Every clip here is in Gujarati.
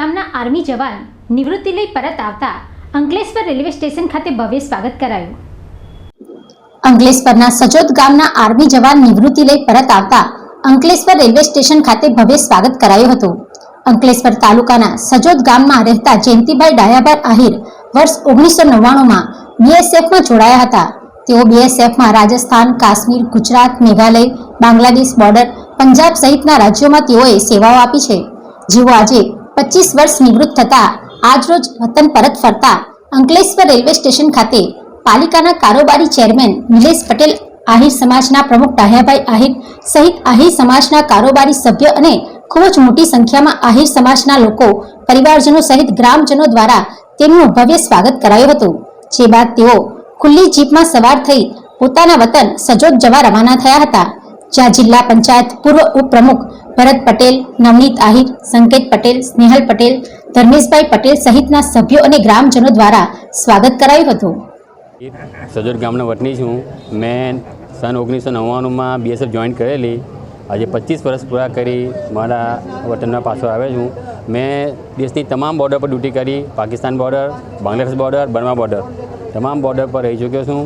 ગામના આર્મી જવાન નિવૃત્તિ લઈ પરત આવતા અંકલેશ્વર રેલવે સ્ટેશન ખાતે ભવ્ય સ્વાગત કરાયું। અંકલેશ્વરના સજોદ ગામના આર્મી જવાન નિવૃત્તિ લઈ પરત આવતા અંકલેશ્વર રેલવે સ્ટેશન ખાતે ભવ્ય સ્વાગત કરાયું હતું। અંકલેશ્વર તાલુકાના સજોદ ગામમાં રહેતા જયંતિભાઈ ડાયાભાઈ આહિર વર્ષ 1999માં બીએસએફમાં જોડાયા હતા। તેઓ બીએસએફમાં રાજસ્થાન, કાશ્મીર, ગુજરાત, મેઘાલય, બાંગ્લાદેશ બોર્ડર, પંજાબ સહિતના રાજ્યોમાં તેઓએ સેવાઓ આપી છે। જેઓ આજે 25 વર્ષ નિવૃત્ત થતા આજરોજ વતન પરત ફરતા અંકલેશ્વર રેલવે સ્ટેશન ખાતે પાલિકાના કારોબારી ચેરમેન નિલેશ પટેલ, આહિર સમાજના પ્રમુખ ડાહ્યાભાઈ આહિર સહિત આહિર સમાજના કારોબારી સભ્ય અને ખૂબ જ મોટી સંખ્યામાં આહિર સમાજના લોકો, પરિવારજનો સહિત ગ્રામજનો દ્વારા તેમનું ભવ્ય સ્વાગત કરાયું હતું। જે બાદ તેઓ ખુલ્લી જીપમાં સવાર થઈ પોતાના વતન સજોદ જવા રવાના થયા હતા, જ્યાં જિલ્લા પંચાયત પૂર્વ ઉપપ્રમુખ ભરત પટેલ, નવનીત આહિર, સંકેત પટેલ, સ્નેહલ પટેલ, ધર્મેશભાઈ પટેલ સહિતના સભ્યો અને ગ્રામજનો દ્વારા સ્વાગત કરાયું હતું। સજોદ ગામનો વતની છું। મેં સન 1999માં બીએસએફ જોઈન કરેલી। આજે 25 વર્ષ પૂરા કરી મારા વતનમાં પાછો આવ્યો છું। મેં દેશની તમામ બોર્ડર પર ડ્યુટી કરી, Pakistan border, Bangladesh border, Burma border, તમામ બોર્ડર પર રહી ચૂક્યો છું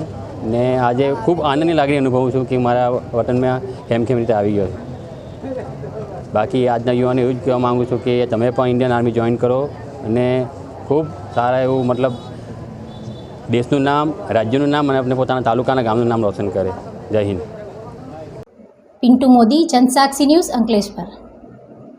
ને આજે ખૂબ આનંદની લાગણી અનુભવું છું કે મારા વતનમાં હેમખેમ રીતે આવી ગયો છું। બાકી આજના યુવાને એવું જ કહેવા માગું છું કે તમે પણ ઇન્ડિયન આર્મી જોઈન કરો અને ખૂબ સારા એવું મતલબ દેશનું નામ, રાજ્યનું નામ અને પોતાના તાલુકાના ગામનું નામ રોશન કરે। જય હિન્દ। પિન્ટુ મોદી, જનસાક્ષી ન્યૂઝ, અંકલેશ્વર।